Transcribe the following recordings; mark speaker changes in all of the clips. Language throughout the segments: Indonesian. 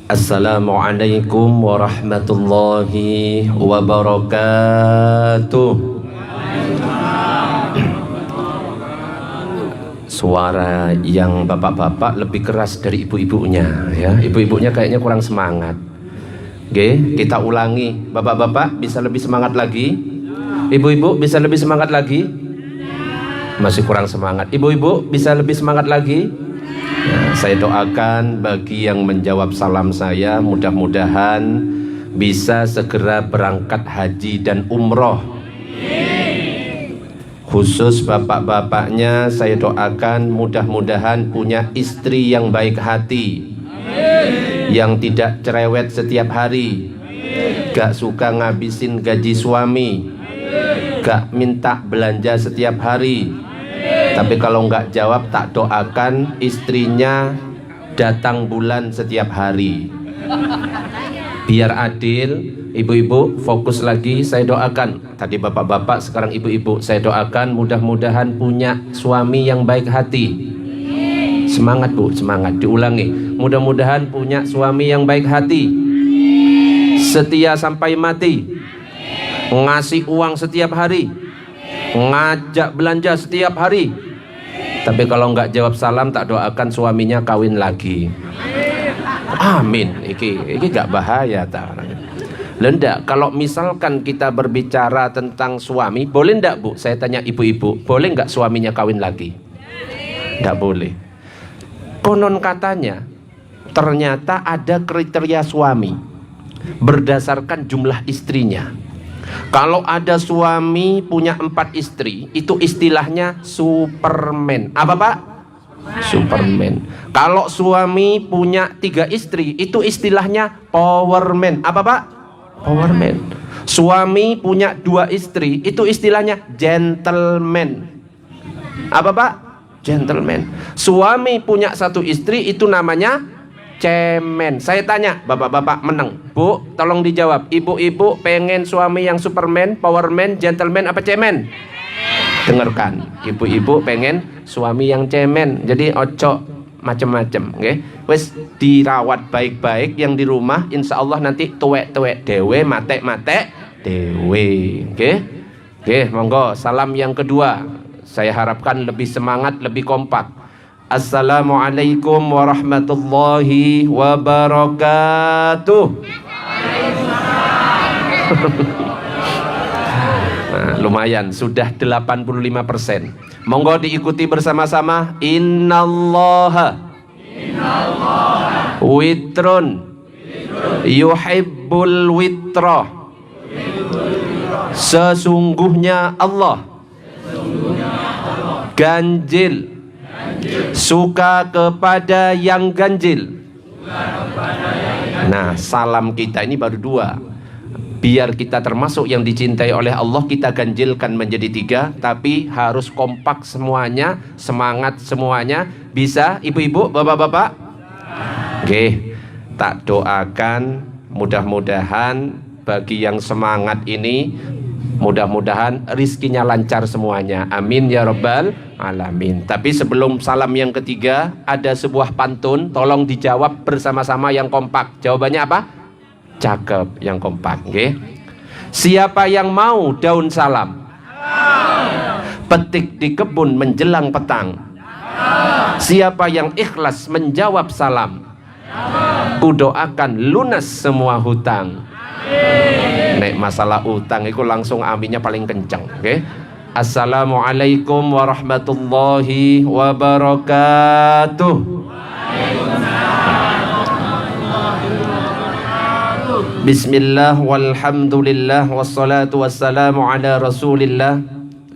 Speaker 1: Assalamualaikum warahmatullahi wabarakatuh. Suara yang bapak-bapak lebih keras dari ibu-ibunya ya. Ibu-ibunya kayaknya kurang semangat. Oke, kita ulangi. Bapak-bapak bisa lebih semangat lagi? Ibu-ibu bisa lebih semangat lagi? Masih kurang semangat. Ibu-ibu bisa lebih semangat lagi? Nah, saya doakan bagi yang menjawab salam saya, mudah-mudahan bisa segera berangkat haji dan umroh. Khusus bapak-bapaknya saya doakan mudah-mudahan punya istri yang baik hati, yang tidak cerewet setiap hari, gak suka ngabisin gaji suami, gak minta belanja setiap hari. Tapi kalau nggak jawab, tak doakan istrinya datang bulan setiap hari. Biar adil, ibu-ibu fokus lagi. Saya doakan, tadi bapak-bapak, sekarang ibu-ibu. Saya doakan mudah-mudahan punya suami yang baik hati. Semangat bu, semangat. Diulangi, mudah-mudahan punya suami yang baik hati, setia sampai mati, ngasih uang setiap hari, ngajak belanja setiap hari. Tapi kalau nggak jawab salam, tak doakan suaminya kawin lagi. Amin. Iki nggak bahaya tak? Lendak. Kalau misalkan kita berbicara tentang suami, boleh ndak bu? Saya tanya ibu-ibu, boleh nggak suaminya kawin lagi? Nggak boleh. Konon katanya, ternyata ada kriteria suami berdasarkan jumlah istrinya. Kalau ada suami punya 4 istri, itu istilahnya Superman. Apa pak? Superman. Kalau suami punya 3 istri, itu istilahnya Powerman. Apa pak? Powerman. Suami punya 2 istri, itu istilahnya Gentleman. Apa pak? Gentleman. Suami punya 1 istri, itu namanya cemen. Saya tanya, bapak-bapak menang. Bu, tolong dijawab. Ibu-ibu pengen suami yang Superman, Powerman, Gentleman apa cemen? Dengarkan. Ibu-ibu pengen suami yang cemen. Jadi ojo macem-macem, okay? Wes dirawat baik-baik yang di rumah, insya Allah nanti tuwek-tuwek dewe, matek-matek dewe. Oke? Oke, monggo. Salam yang kedua. Saya harapkan lebih semangat, lebih kompak. Assalamualaikum warahmatullahi wabarakatuh. Nah, lumayan, sudah 85%. Monggo diikuti bersama-sama. Innallaha witrun yuhibbul witra. Sesungguhnya Allah ganjil, suka kepada yang ganjil. Nah, salam kita ini baru 2. Biar kita termasuk yang dicintai oleh Allah, kita ganjilkan menjadi 3. Tapi harus kompak semuanya, semangat semuanya. Bisa ibu-ibu, bapak-bapak? Oke, tak doakan mudah-mudahan bagi yang semangat ini, mudah-mudahan rizkinya lancar semuanya. Amin ya rabbal alamin. Tapi sebelum salam yang ketiga, ada sebuah pantun. Tolong dijawab bersama-sama yang kompak. Jawabannya apa? Cakep, yang kompak. Okay? Siapa yang mau daun salam? Petik di kebun menjelang petang. Siapa yang ikhlas menjawab salam? Kudoakan lunas semua hutang. Nek masalah utang itu langsung aminnya paling kenceng. Okay? Assalamualaikum warahmatullahi wabarakatuh. Bismillah walhamdulillah wassalatu wassalamu ala rasulillah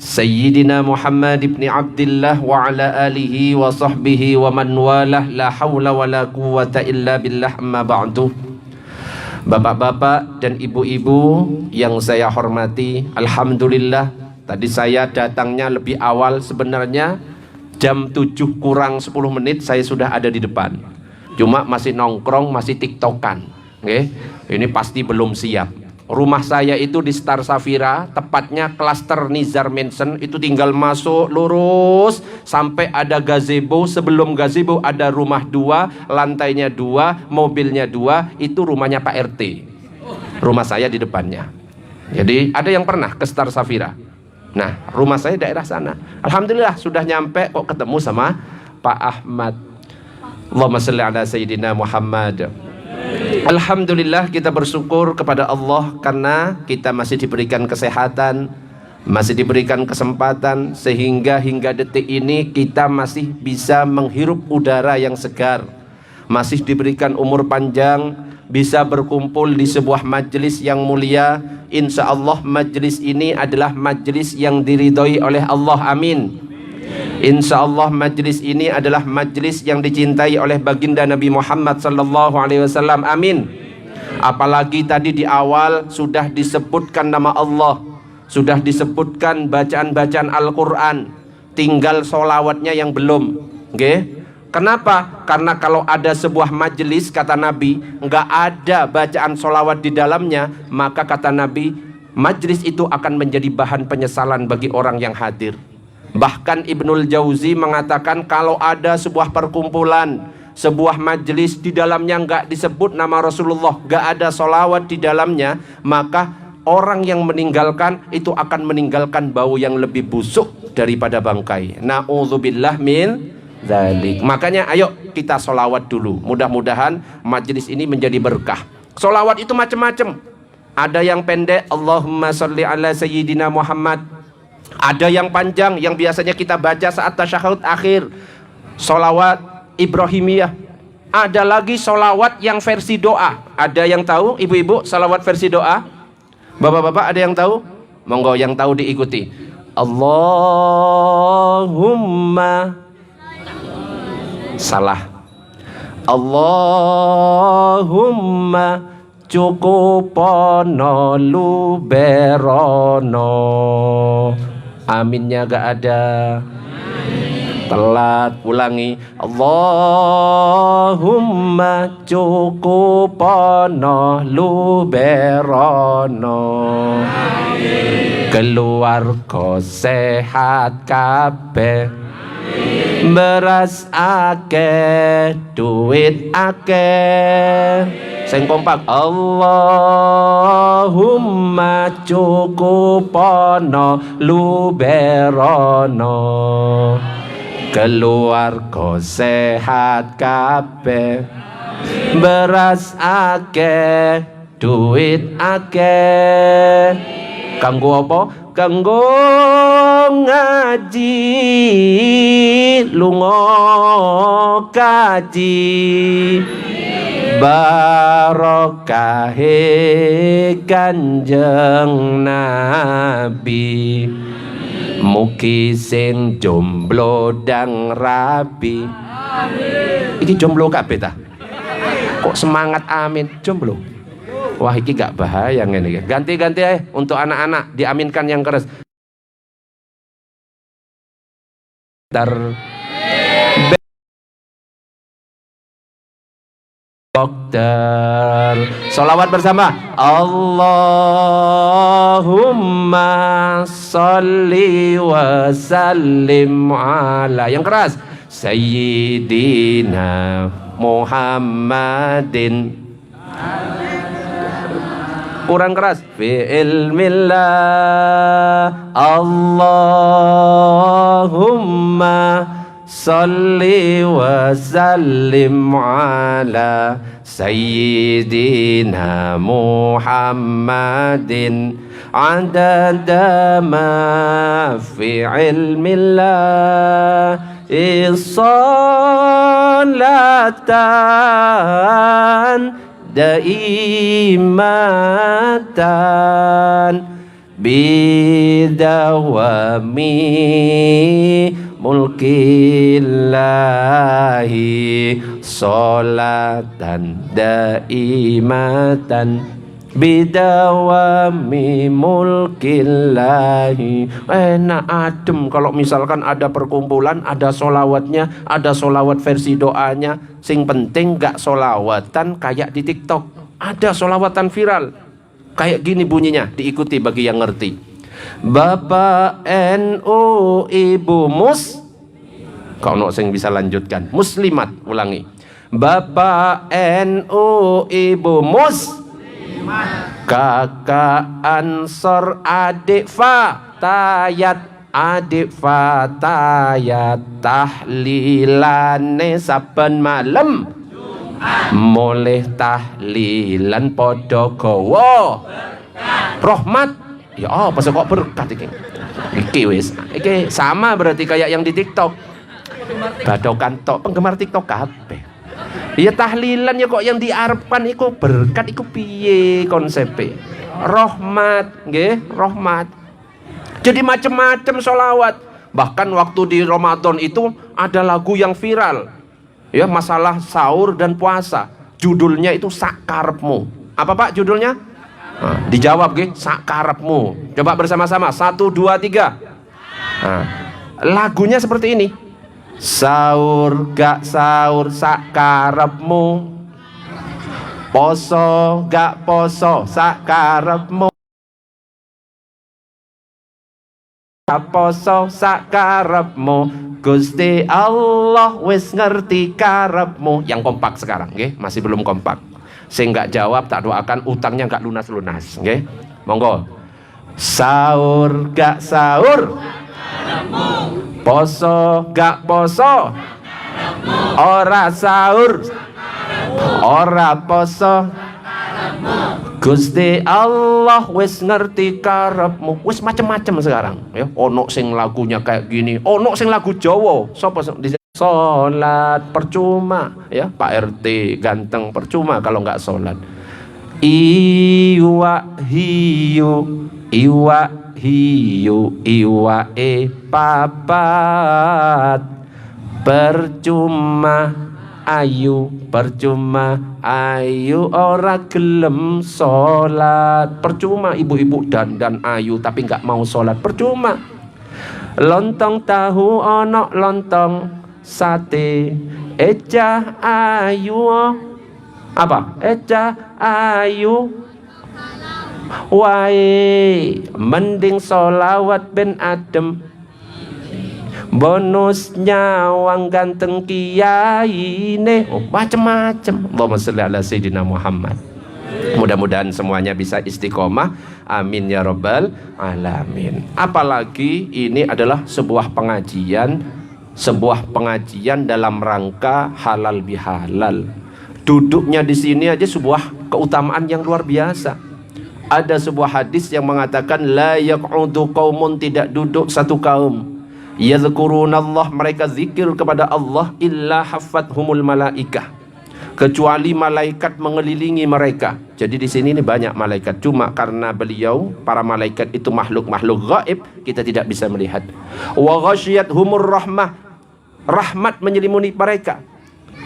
Speaker 1: Sayyidina Muhammad ibn Abdillah wa ala alihi wa sahbihi wa man walah. La hawla wa la quwwata illa billah, amma ba'du. Bapak-bapak dan ibu-ibu yang saya hormati, alhamdulillah tadi saya datangnya lebih awal. Sebenarnya jam 7 kurang 10 menit saya sudah ada di depan. Cuma masih nongkrong, masih tiktokan. Okay? Ini pasti belum siap. Rumah saya itu di Star Safira, tepatnya klaster Nizar Mansion. Itu tinggal masuk lurus sampai ada gazebo. Sebelum gazebo ada rumah 2, lantainya 2, mobilnya 2. Itu rumahnya Pak RT. Rumah saya di depannya. Jadi ada yang pernah ke Star Safira? Nah, rumah saya daerah sana. Alhamdulillah sudah nyampe kok ketemu sama Pak Ahmad. Allahumma shalli ala Sayyidina Muhammad. Alhamdulillah kita bersyukur kepada Allah karena kita masih diberikan kesehatan, masih diberikan kesempatan, sehingga hingga detik ini kita masih bisa menghirup udara yang segar, masih diberikan umur panjang, bisa berkumpul di sebuah majelis yang mulia. Insya Allah majelis ini adalah majelis yang diridhoi oleh Allah, amin. Insya Allah majelis ini adalah majelis yang dicintai oleh baginda Nabi Muhammad sallallahu alaihi wasallam, amin. Apalagi tadi di awal sudah disebutkan nama Allah, sudah disebutkan bacaan-bacaan Al-Quran, tinggal solawatnya yang belum. Okay? Kenapa? Karena kalau ada sebuah majelis, kata Nabi, nggak ada bacaan solawat di dalamnya, maka kata Nabi, majelis itu akan menjadi bahan penyesalan bagi orang yang hadir. Bahkan Ibnul Jauzi mengatakan kalau ada sebuah perkumpulan, sebuah majelis di dalamnya nggak disebut nama Rasulullah, nggak ada solawat di dalamnya, maka orang yang meninggalkan itu akan meninggalkan bau yang lebih busuk daripada bangkai. Na'udzubillah min dzalik. Makanya ayo kita solawat dulu. Mudah-mudahan majelis ini menjadi berkah. Solawat itu macam-macam. Ada yang pendek, Allahumma sholli ala Sayyidina Muhammad. Ada yang panjang, yang biasanya kita baca saat tasyahud akhir, solawat Ibrahimiyah. Ada lagi solawat yang versi doa. Ada yang tahu, ibu-ibu, solawat versi doa? Bapak-bapak ada yang tahu? Monggo yang tahu diikuti. Allahumma, salah. Allahumma cukupono luberono. Aminnya gak ada. Telat, ulangi. Allahumma cukupono luberono. Keluarga sehat kabeh, beras akeh, duit akeh. Sing kompak. Allahumma cukupono luberono. Keluarga sehat kabeh, beras akeh, duit akeh. Kanggo apa? Kanggo ngaji, lunga kaji, barokahe Kanjeng Nabi. Mugi sing jomblo dang rabi. Iki jomblo kabeh ta? Kok semangat amin jomblo? Wah iki gak bahaya ngene iki. Ganti-ganti ae untuk anak-anak diaminkan yang keras. Dokter, sholawat bersama. Allahumma sholli wa sallim ala, yang keras, Sayyidina Muhammadin. Kurang keras. Fi ilmillah. Allahumma salli wa sallim ala Sayyidina Muhammadin adada ma fi ilmillah issalatan daimatan bidawami mulkillahi sholatan daimatan bidawami mulkillahi. Enak adem kalau misalkan ada perkumpulan, ada solawatnya, ada solawat versi doanya. Sing penting gak solawatan kayak di TikTok. Ada solawatan viral. Kayak gini bunyinya, diikuti bagi yang ngerti. Bapak NU, Ibu Mus. Kau no sing bisa lanjutkan. Muslimat, ulangi. Bapak NU, Ibu Mus. Kakak Ansor, adik Fatayat. Adik Fatayat tahlilane saben malam. Mulih tahlilan podo gowo rahmat. Ya apa kok berkat iki? Iki wis. Iki sama berarti kayak yang di TikTok. Badokan tok penggemar TikTok kabeh. Ya tahlilan ya kok yang diarepkan iku berkat iku piye konsepe? Rahmat, nggih, rahmat. Jadi macam-macam sholawat. Bahkan waktu di Ramadan itu ada lagu yang viral. Ya, masalah sahur dan puasa. Judulnya itu Sakarepmu. Apa Pak judulnya? Nah, dijawab nggih, Sakarepmu. Coba bersama-sama. 1 2 3. Nah, lagunya seperti ini. Sahur gak sahur sakarepmu. Poso gak poso sakarepmu. Poso sakarepmu. Gusti Allah wis ngerti karepmu. Yang kompak sekarang, nggih, masih belum kompak. Sing nggak jawab tak doakan utangnya nggak lunas-lunas, nggih. Monggo. Sahur gak sahur. Poso gak poso. Ora sahur. Ora poso. Gusti Allah wis ngerti karepmu. Wis macem-macem sekarang ya. Ono sing lagunya kayak gini, ono sing lagu Jawa. Sopo salat percuma ya, Pak RT ganteng percuma kalau nggak salat. Iwa hiu iwa hiu iwa papat percuma ayu percuma ayu ora gelem sholat. Percuma ibu-ibu dandan ayu tapi nggak mau sholat, percuma. Lontong tahu ono lontong sate eca ayu apa eca ayu wae mending sholawat ben adem. Bonusnya wang ganteng kiai ne, macem-macem. Allahumma sholli ala sayyidina Muhammad. Mudah-mudahan semuanya bisa istiqomah, amin ya rabbal alamin. Apalagi ini adalah sebuah pengajian dalam rangka halal bihalal. Duduknya di sini aja sebuah keutamaan yang luar biasa. Ada sebuah hadis yang mengatakan la yaq'udu qaumun, tidak duduk satu kaum. Yadhkurunallah, mereka zikir kepada Allah, illa haffathumul malaikah, kecuali malaikat mengelilingi mereka. Jadi di sini ini banyak malaikat, cuma karena beliau para malaikat itu makhluk-makhluk gaib, kita tidak bisa melihat. Wa ghasyiyathumur rahmah, rahmat menyelimuti mereka,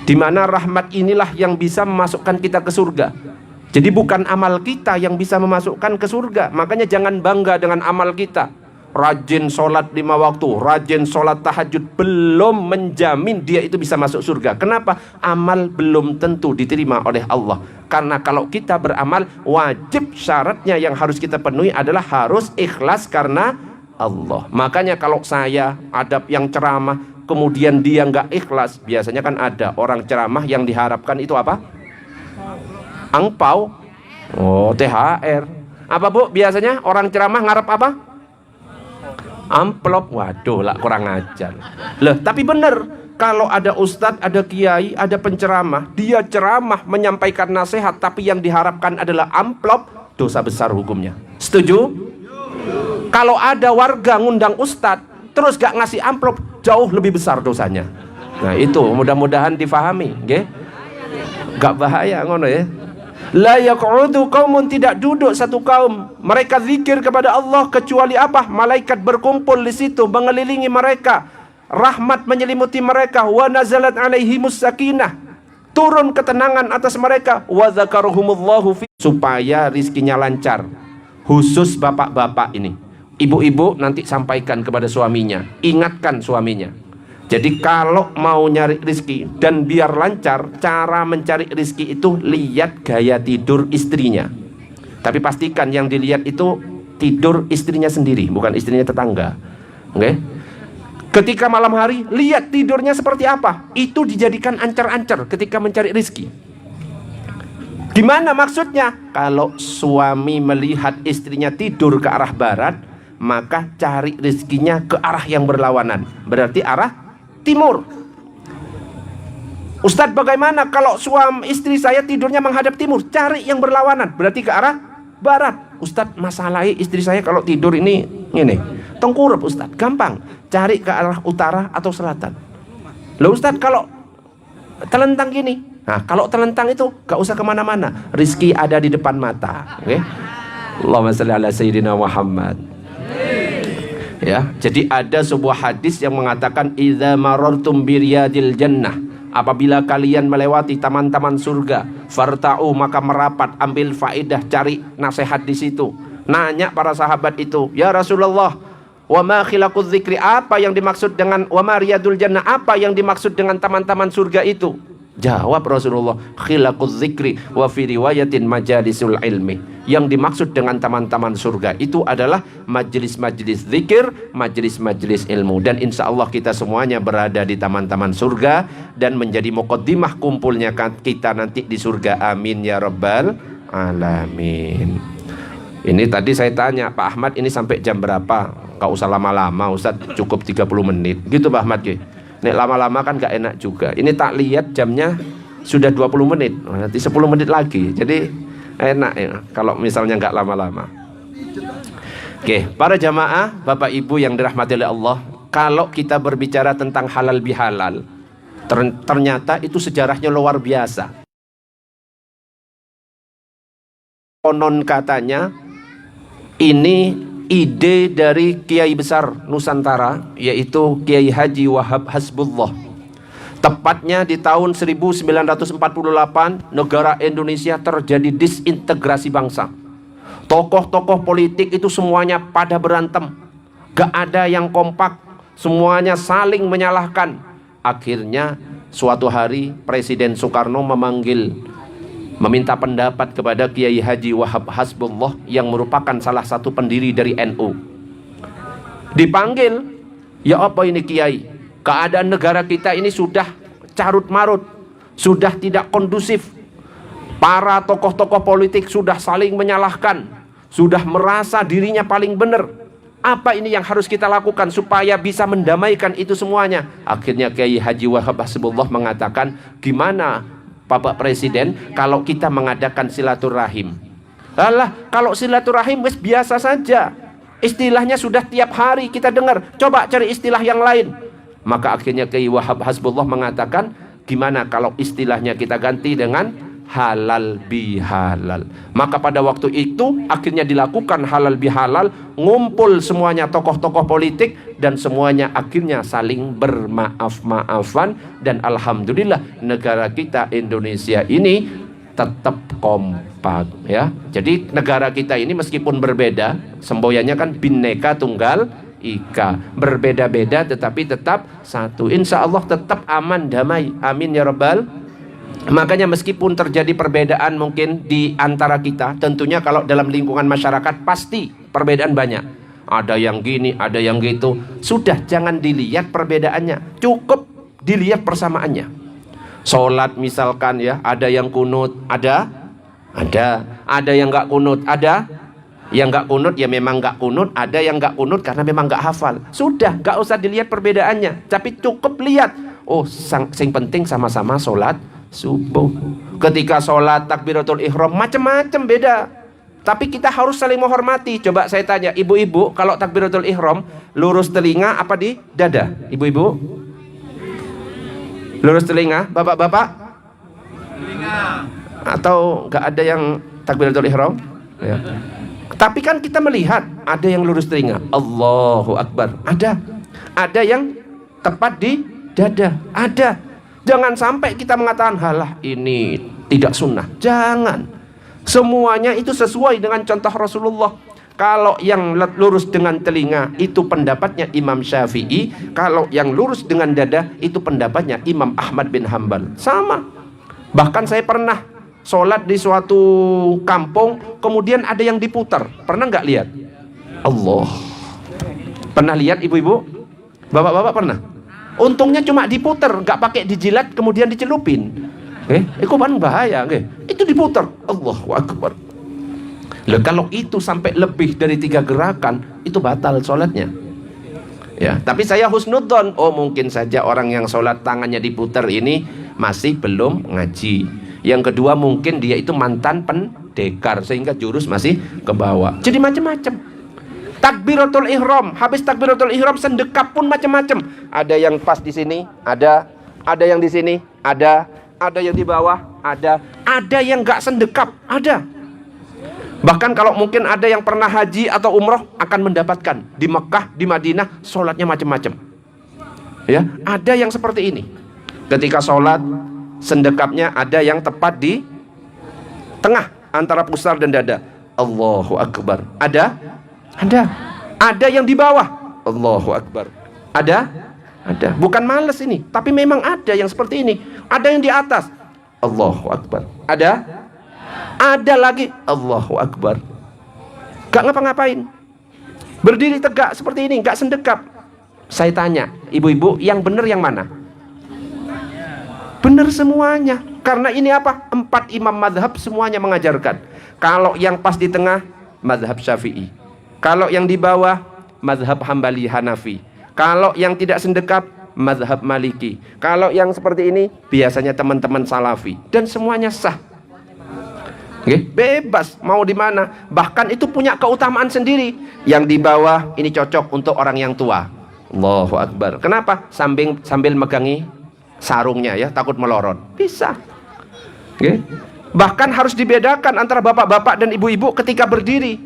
Speaker 1: di mana rahmat inilah yang bisa memasukkan kita ke surga. Jadi bukan amal kita yang bisa memasukkan ke surga. Makanya jangan bangga dengan amal kita. Rajin sholat 5 waktu, rajin sholat tahajud, belum menjamin dia itu bisa masuk surga. Kenapa? Amal belum tentu diterima oleh Allah. Karena kalau kita beramal, wajib syaratnya yang harus kita penuhi adalah harus ikhlas karena Allah. Makanya kalau saya ada yang ceramah, kemudian dia nggak ikhlas, biasanya kan ada orang ceramah yang diharapkan itu apa? Angpau. Oh, THR. Apa Bu? Biasanya orang ceramah ngarep apa? Amplop. Waduh lah, kurang ajar. Loh, tapi bener, kalau ada ustadz, ada kiai, ada penceramah, dia ceramah menyampaikan nasihat, tapi yang diharapkan adalah amplop, dosa besar hukumnya. Setuju? Kalau ada warga ngundang ustadz terus gak ngasih amplop, jauh lebih besar dosanya. Nah itu mudah-mudahan difahami, nggih. Gak bahaya ngono ya. La yaq'udu qaumun, tidak duduk satu kaum, mereka zikir kepada Allah, kecuali apa? Malaikat berkumpul di situ mengelilingi mereka, rahmat menyelimuti mereka, wa nazalat alaihimus sakinah, turun ketenangan atas mereka, wa dzakaruhumullahu fi, supaya rizkinya lancar. Khusus bapak-bapak ini, ibu-ibu nanti sampaikan kepada suaminya, ingatkan suaminya. Jadi kalau mau nyari rizki dan biar lancar, cara mencari rizki itu lihat gaya tidur istrinya. Tapi pastikan yang dilihat itu tidur istrinya sendiri, bukan istrinya tetangga. Oke? Ketika malam hari, lihat tidurnya seperti apa. Itu dijadikan ancar-ancar ketika mencari rezeki. Gimana maksudnya? Kalau suami melihat istrinya tidur ke arah barat, maka cari rezekinya ke arah yang berlawanan. Berarti arah timur. Ustadz, bagaimana kalau suami istri saya tidurnya menghadap timur? Cari yang berlawanan, berarti ke arah barat. Ustadz, masalahnya istri saya kalau tidur ini tengkurap Ustadz. Gampang, cari ke arah utara atau selatan. Loh Ustadz, kalau telentang gini, nah kalau telentang itu gak usah kemana-mana, rizki ada di depan mata. Oke? Allahumma shalli ala sayyidina Muhammad. Ya, jadi ada sebuah hadis yang mengatakan idza marartum biryadil jannah, apabila kalian melewati taman-taman surga, farta'u, maka merapat, ambil faedah, cari nasihat di situ. Nanya para sahabat itu, ya Rasulullah, wa ma khilaqudz dzikri, apa yang dimaksud dengan wa ma riyadul jannah, apa yang dimaksud dengan taman-taman surga itu? Jawab Rasulullah, khilaqudz dzikri wa fi riwayatin majalisul ilmi. Yang dimaksud dengan taman-taman surga itu adalah majelis-majelis zikir, majelis-majelis ilmu. Dan insya Allah kita semuanya berada di taman-taman surga dan menjadi muqaddimah kumpulnya kita nanti di surga. Amin ya rabbal alamin. Ini tadi saya tanya Pak Ahmad, ini sampai jam berapa? Gak usah lama-lama Ustaz, cukup 30 menit gitu Pak Ahmad. Nek lama-lama kan gak enak juga. Ini tak lihat jamnya sudah 20 menit, nanti 10 menit lagi. Jadi enak ya kalau misalnya nggak lama-lama. Oke, para jamaah, Bapak Ibu yang dirahmati oleh Allah, kalau kita berbicara tentang halal bihalal, ternyata itu sejarahnya luar biasa. Konon katanya ini ide dari Kiai besar Nusantara, yaitu Kiai Haji Wahab Hasbullah. Tepatnya di tahun 1948 negara Indonesia terjadi disintegrasi bangsa. Tokoh-tokoh politik itu semuanya pada berantem, gak ada yang kompak, semuanya saling menyalahkan. Akhirnya suatu hari Presiden Soekarno meminta pendapat kepada Kiai Haji Wahab Hasbullah yang merupakan salah satu pendiri dari NU. Dipanggil, ya apa ini Kiai? Keadaan negara kita ini sudah carut marut, sudah tidak kondusif. Para tokoh-tokoh politik sudah saling menyalahkan, sudah merasa dirinya paling benar. Apa ini yang harus kita lakukan supaya bisa mendamaikan itu semuanya? Akhirnya Kiai Haji Wahab Hasbullah mengatakan, gimana Bapak Presiden kalau kita mengadakan silaturahim? Alah, kalau silaturahim wes biasa saja. Istilahnya sudah tiap hari kita dengar. Coba cari istilah yang lain. Maka akhirnya Kiai Wahab Hasbullah mengatakan, gimana kalau istilahnya kita ganti dengan halal bihalal. Maka pada waktu itu akhirnya dilakukan halal bihalal, ngumpul semuanya tokoh-tokoh politik dan semuanya akhirnya saling bermaaf-maafan. Dan alhamdulillah negara kita Indonesia ini tetap kompak ya. Jadi negara kita ini meskipun berbeda, semboyannya kan Bhinneka Tunggal Ika, berbeda-beda tetapi tetap satu. Insya Allah tetap aman damai. Amin ya rabbal. Makanya meskipun terjadi perbedaan mungkin di antara kita, tentunya kalau dalam lingkungan masyarakat pasti perbedaan banyak. Ada yang gini, ada yang gitu. Sudah, jangan dilihat perbedaannya, cukup dilihat persamaannya. Sholat misalkan ya, ada yang kunut, ada yang nggak kunut, ada yang nggak kunut ya memang nggak kunut, ada yang nggak kunut karena memang nggak hafal. Sudah, nggak usah dilihat perbedaannya, tapi cukup lihat, oh sing penting sama-sama sholat subuh. Ketika sholat takbiratul ihram macam-macam beda, tapi kita harus saling menghormati. Coba saya tanya ibu-ibu, kalau takbiratul ihram lurus telinga apa di dada? Ibu-ibu lurus telinga, bapak-bapak telinga, atau nggak ada yang takbiratul ihram ya? Tapi kan kita melihat ada yang lurus telinga, Allahu Akbar, ada yang tepat di dada, ada. Jangan sampai kita mengatakan halah ini tidak sunnah. Jangan. Semuanya itu sesuai dengan contoh Rasulullah. Kalau yang lurus dengan telinga itu pendapatnya Imam Syafi'i, kalau yang lurus dengan dada itu pendapatnya Imam Ahmad bin Hanbal. Sama. Bahkan saya pernah sholat di suatu kampung, kemudian ada yang diputar. Pernah nggak lihat? Allah. Pernah lihat ibu-ibu? Bapak-bapak pernah? Untungnya cuma diputar, nggak pakai dijilat kemudian dicelupin. Itu kan bahaya. Itu diputar. Allahu Akbar. Loh, kalau itu sampai lebih dari 3 gerakan, itu batal sholatnya. Ya, tapi saya husnudzon. Oh, mungkin saja orang yang sholat tangannya diputar ini masih belum ngaji. Yang kedua, mungkin dia itu mantan pendekar sehingga jurus masih ke bawah. Jadi macam-macam. Takbiratul ihram, habis takbiratul ihram sendekap pun macam-macam. Ada yang pas di sini, ada yang di sini, ada yang di bawah, ada yang nggak sendekap, ada. Bahkan kalau mungkin ada yang pernah haji atau umroh akan mendapatkan di Mekah, di Madinah, sholatnya macam-macam. Ya, ada yang seperti ini. Ketika sholat, sendekapnya ada yang tepat di tengah antara pusar dan dada. Allahu Akbar. Ada yang di bawah. Allahu Akbar. Ada. Bukan males ini, tapi memang ada yang seperti ini. Ada yang di atas. Allahu Akbar. Ada lagi. Allahu Akbar. Gak ngapa-ngapain, berdiri tegak seperti ini, gak sendekap. Saya tanya, ibu-ibu, yang benar yang mana? Benar semuanya. Karena ini apa? 4 imam madhab semuanya mengajarkan. Kalau yang pas di tengah, madhab Syafi'i. Kalau yang di bawah, madhab Hambali Hanafi. Kalau yang tidak sendekap, madhab Maliki. Kalau yang seperti ini, biasanya teman-teman Salafi. Dan semuanya sah. Bebas mau di mana. Bahkan itu punya keutamaan sendiri. Yang di bawah ini cocok untuk orang yang tua. Allahu Akbar. Kenapa? Sambil megangi sarungnya ya, takut melorot. Bisa. Bahkan harus dibedakan antara bapak-bapak dan ibu-ibu ketika berdiri.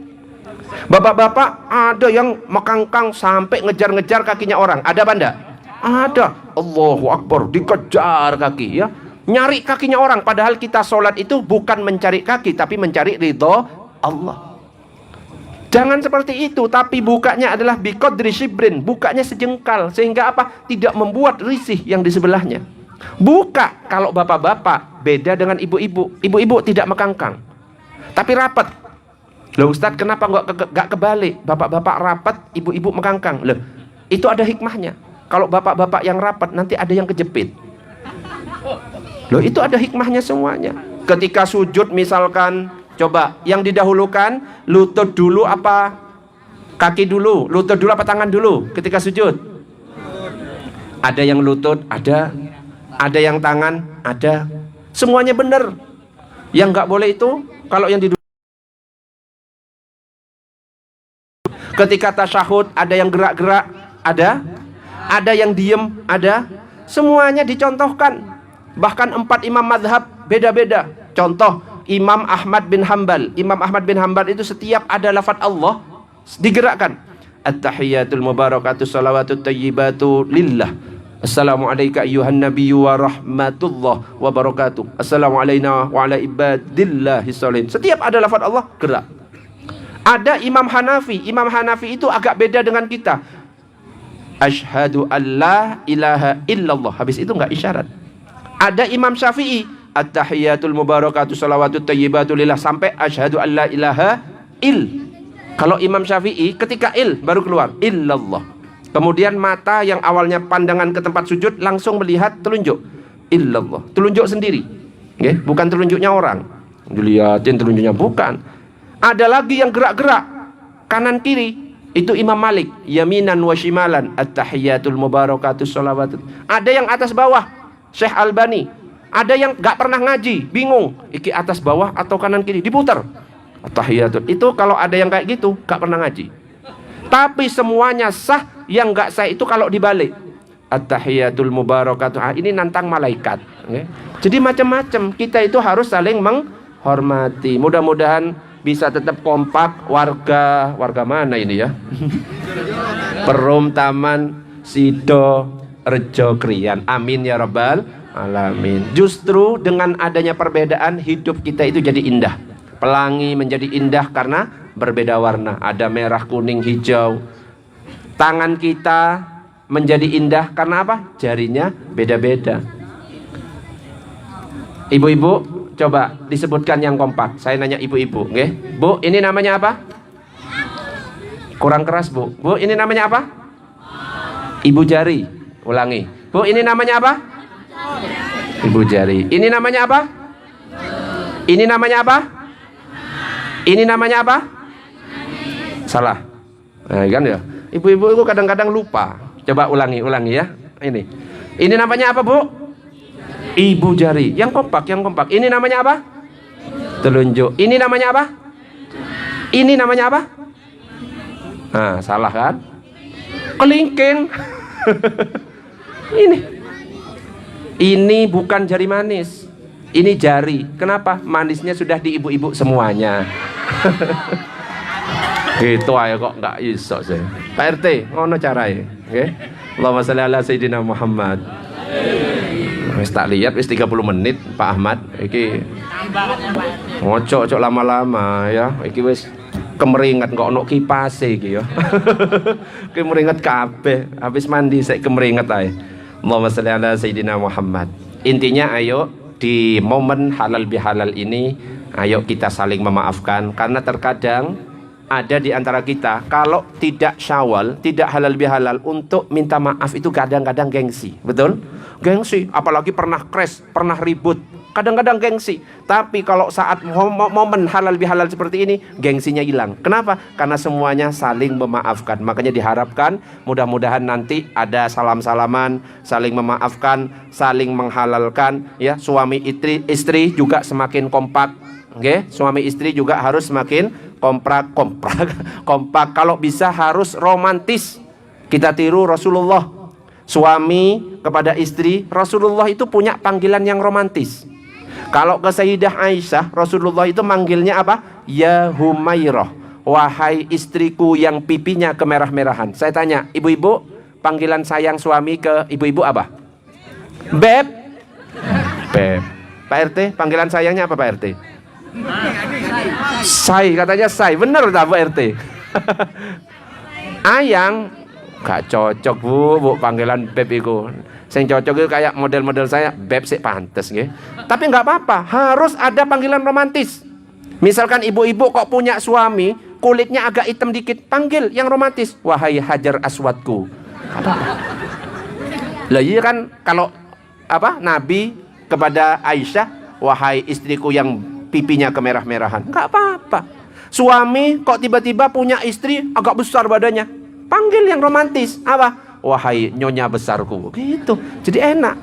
Speaker 1: Bapak-bapak ada yang mekangkang sampai ngejar-ngejar kakinya orang. Ada apa enggak? Ada. Allahu Akbar, dikejar kaki ya. Nyari kakinya orang. Padahal kita sholat itu bukan mencari kaki, tapi mencari ridho Allah. Jangan seperti itu. Tapi bukanya adalah biqadri shibrin, bukanya sejengkal, sehingga apa? Tidak membuat risih yang di sebelahnya. Buka. Kalau bapak-bapak beda dengan ibu-ibu. Ibu-ibu tidak mekangkang, tapi rapat. Loh Ustadz, kenapa nggak kebalik? Bapak-bapak rapat, ibu-ibu mekangkang. Loh, itu ada hikmahnya. Kalau bapak-bapak yang rapat, nanti ada yang kejepit. Loh, itu ada hikmahnya semuanya. Ketika sujud misalkan, coba yang didahulukan, lutut dulu apa kaki dulu? Lutut dulu apa tangan dulu ketika sujud? Ada yang lutut, ada yang tangan, ada. Semuanya benar. Yang nggak boleh itu kalau yang ketika tasyahud ada yang gerak-gerak, ada yang diem, ada. Semuanya dicontohkan. Bahkan 4 imam madhab beda-beda. Contoh Imam Ahmad bin Hambal. Imam Ahmad bin Hambal itu setiap ada lafaz Allah digerakkan. At-tahiyatul mubarakatuh salawatut tayyibatu lillah. Assalamu alayka ayyuhan nabiyyu wa rahmatullah wa barakatuh. Assalamu alayna wa ala ibadillahi sholihin. Setiap ada lafaz Allah gerak. Ada Imam Hanafi. Imam Hanafi itu agak beda dengan kita. Asyhadu an la ilaha illallah. Habis itu enggak isyarat. Ada Imam Syafi'i. At-tahiyatul mubarakatuh salawatut tayyibatu lillah sampai asyhadu an la ilaha il. Kalau Imam Syafi'i ketika il baru keluar illallah. Kemudian mata yang awalnya pandangan ke tempat sujud langsung melihat telunjuk illallah. Telunjuk sendiri. Bukan telunjuknya orang. Dilihatin telunjuknya, bukan. Ada lagi yang gerak-gerak kanan kiri. Itu Imam Malik. Yaminan wa shimalan. At-tahiyatul mubarakatuh salawatut. Ada yang atas bawah. Syekh Albani. Ada yang gak pernah ngaji, bingung. Iki atas bawah atau kanan kiri. Diputar. At-tahiyatul. Itu kalau ada yang kayak gitu, gak pernah ngaji. Tapi semuanya sah. Yang gak sah itu kalau dibalik. At-tahiyatul mubarakatuh. Ini nantang malaikat. Jadi macam-macam. Kita itu harus saling menghormati. Mudah-mudahan bisa tetap kompak. Warga mana ini ya? Perum, Taman, Sido, Rejo, Krian. Amin ya rabbal alamin. Justru dengan adanya perbedaan, hidup kita itu jadi indah. Pelangi menjadi indah karena berbeda warna. Ada merah, kuning, hijau. Tangan kita menjadi indah karena apa? Jarinya beda-beda. Ibu-ibu, Coba disebutkan yang kompak. Saya nanya ibu-ibu, nggih. Bu, ini namanya apa? Kurang keras, Bu. Bu, ini namanya apa? Ibu jari. Ulangi. Bu, ini namanya apa? Ibu jari. Ini namanya apa? Ini namanya apa? Ini namanya apa? Salah. Nah, kan ya. Ibu-ibu itu kadang-kadang lupa. Coba ulangi ya. Ini namanya apa, Bu? Ibu jari. Yang kompak. Ini namanya apa? Telunjuk. Ini namanya apa? Ini namanya apa? Nah, salah kan? Kelingking. Ini bukan jari manis. Ini jari. Kenapa? Manisnya sudah di ibu-ibu semuanya. Gitu aja kok nggak iso sih. Pak RT, ngono caranya, nggih. Allahumma sholli ala Sayyidina Muhammad. Wis tak lihat wis 30 menit Pak Ahmad. Iki ngocok lama-lama ya. Iki wis kemeringat kok ono kipase iki ya. Kemeringat kabeh. Habis mandi sik kemeringat ae. Allahumma sholli ala Sayyidina Muhammad. Intinya ayo di momen halal bihalal ini ayo kita saling memaafkan, karena terkadang ada di antara kita kalau tidak syawal, tidak halal bihalal, untuk minta maaf itu kadang-kadang gengsi. Betul? Gengsi, apalagi pernah crash, pernah ribut, kadang-kadang gengsi. Tapi kalau saat momen halal bihalal seperti ini, gengsinya hilang. Kenapa? Karena semuanya saling memaafkan. Makanya diharapkan mudah-mudahan nanti ada salam-salaman, saling memaafkan, saling menghalalkan ya. Suami istri juga semakin kompak. Oke, suami istri juga harus semakin kompak. Kalau bisa harus romantis. Kita tiru Rasulullah. Suami kepada istri, Rasulullah itu punya panggilan yang romantis. Kalau ke Sayyidah Aisyah, Rasulullah itu manggilnya apa? Ya Humairah, wahai istriku yang pipinya kemerah-merahan. Saya tanya, ibu-ibu, panggilan sayang suami ke ibu-ibu apa? Beb. Beb. Pak RT, panggilan sayangnya apa Pak RT? Say, katanya say. Bener tak Bu RT? Ayang gak cocok bu panggilan beb itu. Yang cocok itu kayak model-model saya, beb sih pantes nggih. Tapi nggak apa-apa, harus ada panggilan romantis. Misalkan ibu-ibu kok punya suami kulitnya agak hitam dikit, panggil yang romantis, wahai Hajar Aswadku. Lah iya kan, kalau apa Nabi kepada Aisyah, wahai istriku yang pipinya kemerah-merahan, nggak apa-apa. Suami kok tiba-tiba punya istri agak besar badannya, panggil yang romantis, apa? Wahai nyonya besarku, gitu. Jadi enak.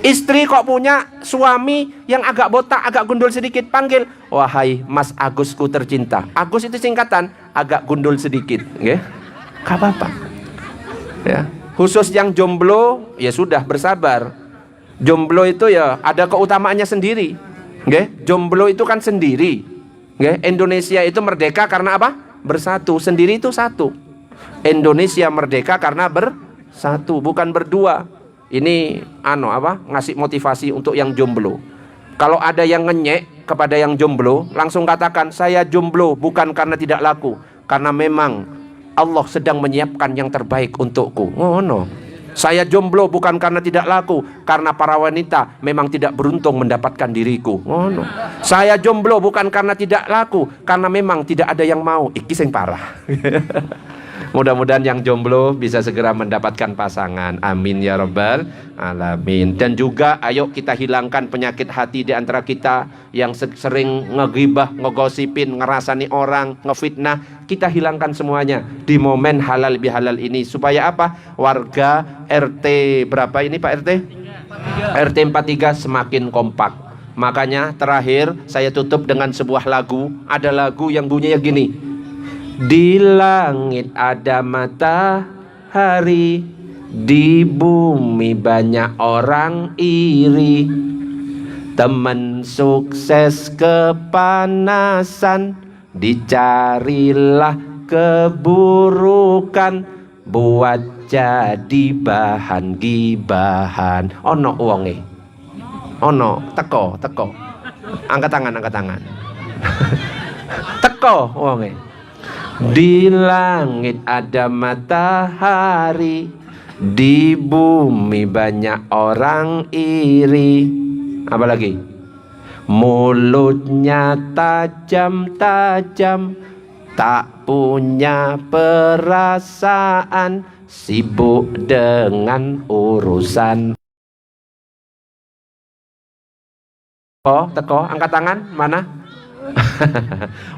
Speaker 1: Istri kok punya suami yang agak botak, agak gundul sedikit, panggil wahai Mas Agusku tercinta. Agus itu singkatan, agak gundul sedikit, nggih. Nggak apa-apa. Ya. Khusus yang jomblo, ya sudah bersabar. Jomblo itu ya ada keutamaannya sendiri. Nggih, jomblo itu kan sendiri. Nggih, Indonesia itu merdeka karena apa? Bersatu. Sendiri itu satu. Indonesia merdeka karena bersatu, bukan berdua. Ini ngasih motivasi untuk yang jomblo. Kalau ada yang ngenyek kepada yang jomblo, langsung katakan, saya jomblo bukan karena tidak laku, karena memang Allah sedang menyiapkan yang terbaik untukku. Oh no. Saya jomblo bukan karena tidak laku, karena para wanita memang tidak beruntung mendapatkan diriku. Oh no. Saya jomblo bukan karena tidak laku, karena memang tidak ada yang mau. Iki sing parah. Mudah-mudahan yang jomblo bisa segera mendapatkan pasangan. Amin ya rabbal alamin. Dan juga ayo kita hilangkan penyakit hati di antara kita yang sering ngegibah, ngegosipin, ngerasani orang, ngefitnah. Kita hilangkan semuanya di momen halal bihalal ini. Supaya apa? Warga RT berapa ini Pak RT? RT 43 semakin kompak. Makanya terakhir saya tutup dengan sebuah lagu. Ada lagu yang bunyinya gini. Di langit ada matahari, di bumi banyak orang iri. Teman sukses kepanasan, dicarilah keburukan, buat jadi bahan gibahan. Ono uangnya, ono teko. Angkat tangan. Teko uangnya. Di langit ada matahari, di bumi banyak orang iri. Apa lagi? mulutnya tajam-tajam, tak punya perasaan, sibuk dengan urusan. Teko, angkat tangan, mana?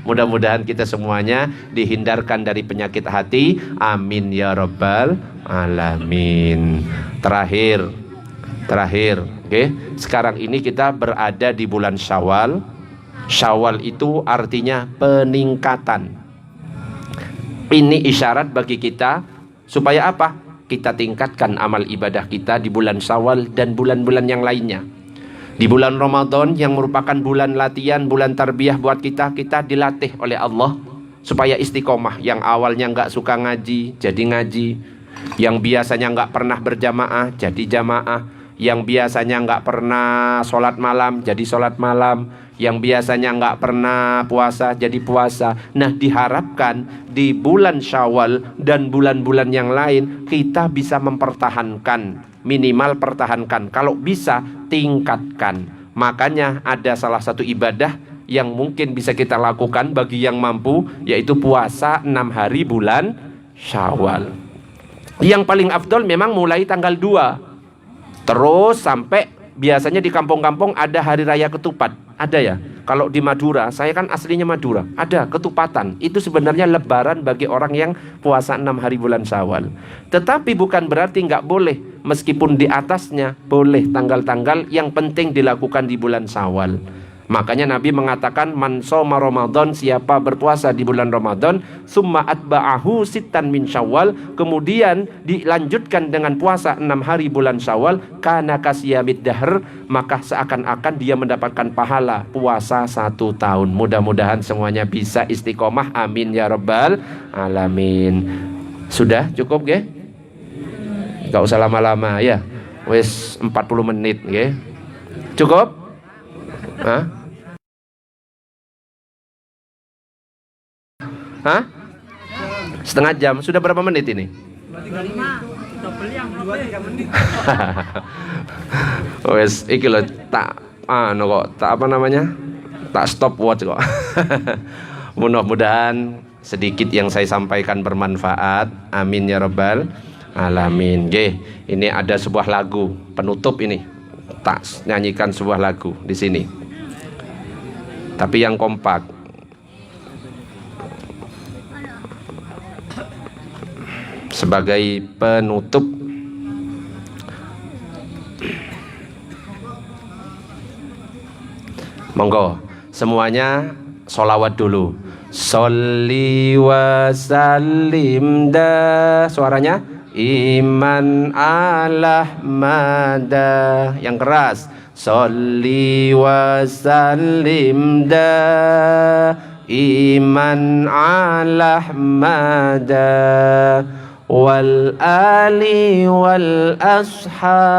Speaker 1: Mudah-mudahan kita semuanya dihindarkan dari penyakit hati. Amin ya rabbal alamin. Terakhir, oke. Sekarang ini kita berada di bulan Syawal. Syawal itu artinya peningkatan. Ini isyarat bagi kita supaya apa? Kita tingkatkan amal ibadah kita di bulan Syawal dan bulan-bulan yang lainnya. Di bulan Ramadan yang merupakan bulan latihan, bulan tarbiyah buat kita, kita dilatih oleh Allah supaya istiqomah. Yang awalnya nggak suka ngaji, jadi ngaji. Yang biasanya nggak pernah berjamaah, jadi jamaah. Yang biasanya nggak pernah sholat malam, jadi sholat malam. Yang biasanya nggak pernah puasa, jadi puasa. Nah, diharapkan di bulan Syawal dan bulan-bulan yang lain kita bisa mempertahankan, minimal pertahankan. Kalau bisa, tingkatkan. Makanya ada salah satu ibadah yang mungkin bisa kita lakukan bagi yang mampu, yaitu puasa 6 hari bulan Syawal. Yang paling afdol memang mulai tanggal 2 terus sampai biasanya di kampung-kampung ada hari raya ketupat. Ada ya? Kalau di Madura, saya kan aslinya Madura, ada ketupatan. Itu sebenarnya lebaran bagi orang yang puasa 6 hari bulan Syawal. Tetapi bukan berarti nggak boleh, meskipun di atasnya boleh tanggal-tanggal yang penting dilakukan di bulan Syawal. Makanya Nabi mengatakan, man shoma Ramadan, siapa berpuasa di bulan Ramadan, summa atba'ahu sittan min Syawal, kemudian dilanjutkan dengan puasa 6 hari bulan Syawal, kana kasiyamid dahr, maka seakan-akan dia mendapatkan pahala puasa 1 tahun. Mudah-mudahan semuanya bisa istiqomah, amin ya rabbal alamin. Sudah cukup ya? Gak usah lama-lama ya. Wes 40 menit ya. Cukup? Hah? Hah? Setengah jam. Sudah berapa menit ini? 2 wes iki lho tak kok tak apa namanya? Tak stop watch kok. Mudah-mudahan sedikit yang saya sampaikan bermanfaat. Amin ya rabbal alamin. Nggih, ini ada sebuah lagu penutup ini. Tak nyanyikan sebuah lagu di sini. Tapi yang kompak. Sebagai penutup, monggo semuanya sholawat dulu. Sholli wa sallim dah, suaranya iman ala mada, yang keras. Sholli wa sallim dah iman ala mada wal ali wal ashabi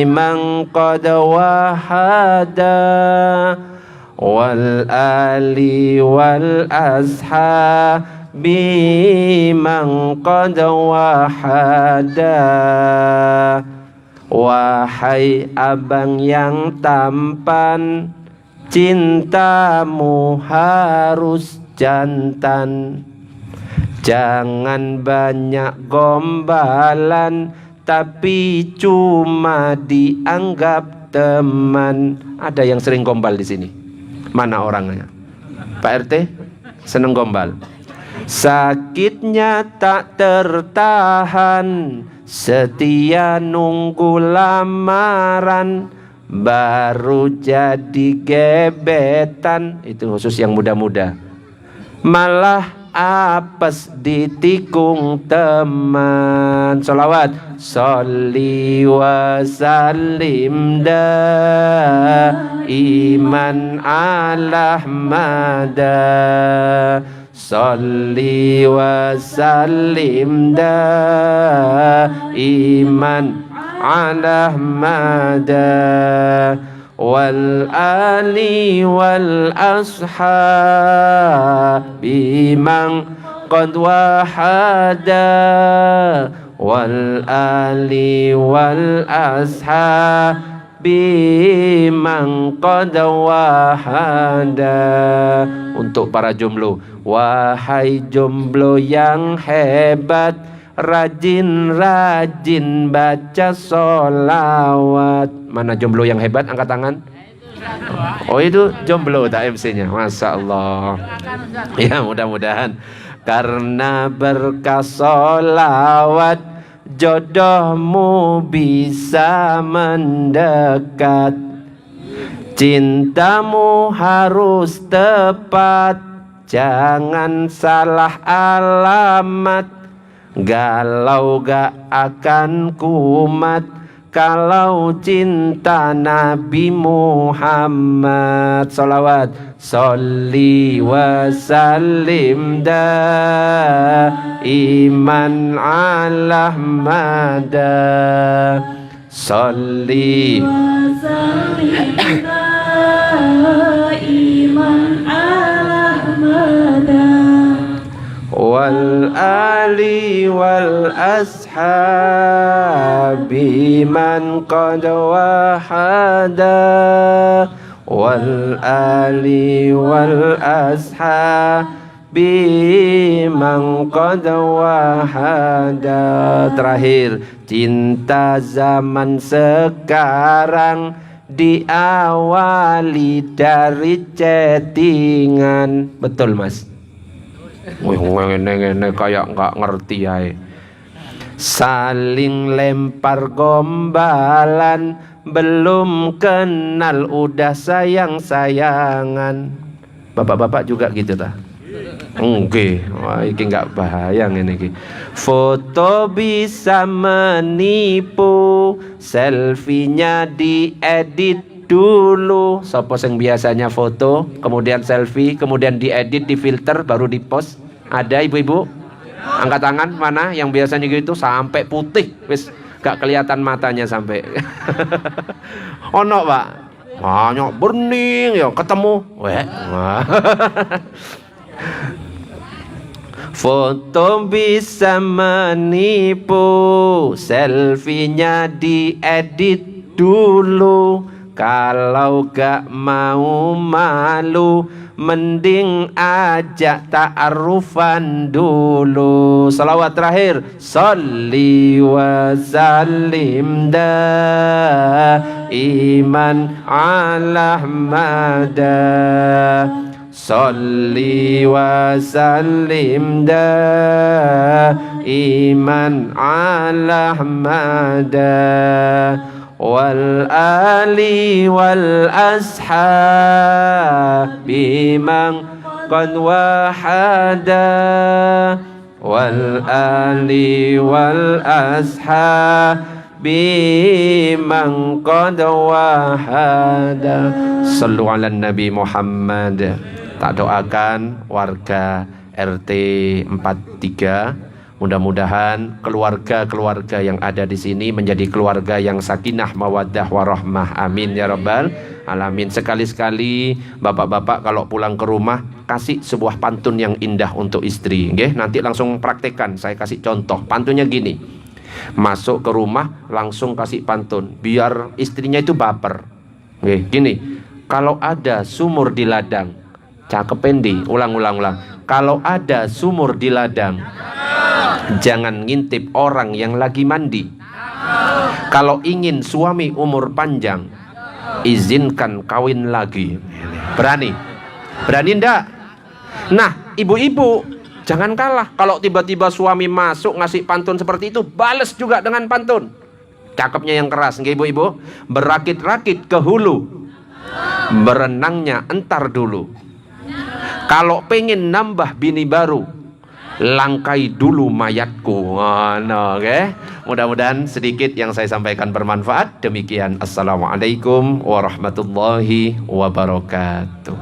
Speaker 1: man qad wahada wal ali wal ashabi man qad wahada. Wahai abang yang tampan, cintamu harus jantan. Jangan banyak gombalan, tapi cuma dianggap teman. Ada yang sering gombal di sini? Mana orangnya? Pak RT seneng gombal. Sakitnya tak tertahan, setia nunggu lamaran, baru jadi gebetan. Itu khusus yang muda-muda. Malah apes ditikung teman. Sholawat. Sholli wa sallim iman ala mada. Sholli wa sallim iman ala mada wal ali wal ashabi man qad wahada wal ali wal ashabi biman qad wahada. Untuk para jomblo, wahai jomblo yang hebat, rajin-rajin baca sholawat. Mana jomblo yang hebat? Angkat tangan. Oh itu jomblo tak MC-nya. Masya Allah. Ya mudah-mudahan karena berkah sholawat jodohmu bisa mendekat. Cintamu harus tepat, jangan salah alamat. Galau gak akan kumat kalau cinta Nabi Muhammad. Salawat. Sholli wa sallim daiman ala Ahmada. Sholli wa sallim daiman ala Ahmada wal ali wal ashabi man qad wahada wal ali wal ashabi man qad wahada. Terakhir, cinta zaman sekarang diawali dari chattingan. Betul Mas? Ngene kayak nggak ngerti ya. Saling lempar gombalan, belum kenal udah sayang-sayangan. Bapak-bapak juga gitu ta? Oke, wah ini nggak bahayang ini. Foto bisa menipu, selfie-nya diedit dulu. Sopo yang biasanya foto, kemudian selfie, kemudian diedit, difilter, baru dipost? Ada ibu-ibu? Angkat tangan. Mana yang biasanya gitu sampai putih, wis gak kelihatan matanya sampai. Ono Pak? Banyak burning ya ketemu. Weh. Foto bisa menipu, selfie-nya diedit dulu. Kalau gak mau malu, mending ajak ta'arufan dulu. Salawat terakhir. Sholli wa sallim daiman ala Ahmada. Sholli wa sallim daiman ala Ahmada wal ali wal ashabi man qad wahada wal ali wal ashabi man qad wahada. Sallu ala Nabi Muhammad. Tak doakan warga RT 43, mudah-mudahan keluarga-keluarga yang ada di sini menjadi keluarga yang sakinah, mawaddah, warahmah. Amin ya rabbal alamin. Sekali-sekali bapak-bapak kalau pulang ke rumah kasih sebuah pantun yang indah untuk istri. Nggih, nanti langsung praktekkan. Saya kasih contoh. Pantunnya gini. Masuk ke rumah langsung kasih pantun biar istrinya itu baper. Nggih, gini. Kalau ada sumur di ladang, cakep pendi. Ulang. Kalau ada sumur di ladang, jangan ngintip orang yang lagi mandi. Kalau ingin suami umur panjang, izinkan kawin lagi. Berani? Berani ndak? Nah, ibu-ibu jangan kalah. Kalau tiba-tiba suami masuk ngasih pantun seperti itu, bales juga dengan pantun. Cakepnya yang keras, nggih ibu-ibu. Berakit-rakit ke hulu, berenangnya entar dulu. Kalau pengen nambah bini baru, langkai dulu mayatku. Okay? Mudah-mudahan sedikit yang saya sampaikan bermanfaat. Demikian. Assalamualaikum warahmatullahi wabarakatuh.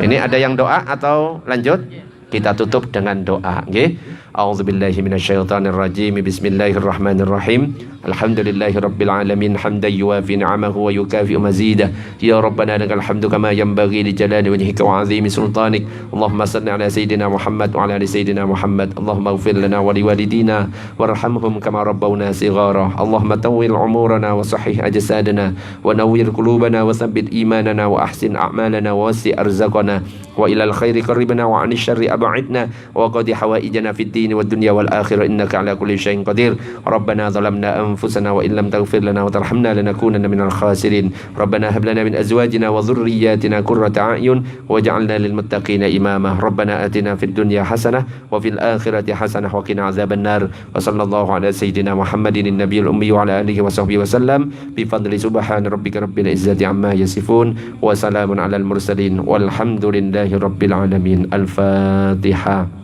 Speaker 1: Ini ada yang doa atau lanjut? Kita tutup dengan doa. Okay? A'udzubillahi minasyaitonirrajim. Bismillahirrahmanirrahim. Alhamdulillahi Rabbil Alamin hamdan yuwafi ni'amahu wa yukafi'u mazidah. Ya Rabbana lakal hamdu kama yanbaghi li jalali wajhika wa 'azimi sultanik. Allahumma salli ala sayyidina Muhammad wa ala ali sayyidina Muhammad. Allahumma ighfir lana wa liwalidina warhamhum kama rabbawna shighara. Allahumma tawwil umurana wa sahih ajsadana wa nawwir qulubana wa thabbit imanana wa ahsin a'malana wa wasi' arzaqana wa ilal khairi qarribna wa 'anil syarri ab'idna wa qadi hawaijana fid din wad dunya wal akhirah innaka ala kulli syai'in qadir. Rabbana zalamna أنفسنا وإن لم تغفر لنا وترحمنا لنكونن من الخاسرين. ربنا هب لنا من أزواجنا وذرياتنا قرة أعين واجعلنا للمتقين إماما. ربنا آتنا في الدنيا حسنة وفي الآخرة حسنة وقنا عذاب النار. وصلى الله على سيدنا محمد النبي الأمي وعلى آله وصحبه وسلم بفضل سبحان ربك رب العزة عما يصفون وسلام على المرسلين والحمد لله رب العالمين. الفاتحة.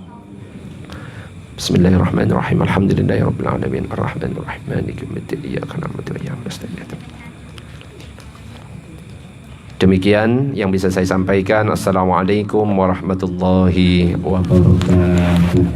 Speaker 1: Bismillahirrahmanirrahim. Alhamdulillahi rabbil alamin. Arrahmanirrahim. Maliki yaumiddin. Iyyaka na'budu wa iyyaka nasta'in. Demikian yang bisa saya sampaikan. Assalamualaikum warahmatullahi wabarakatuh.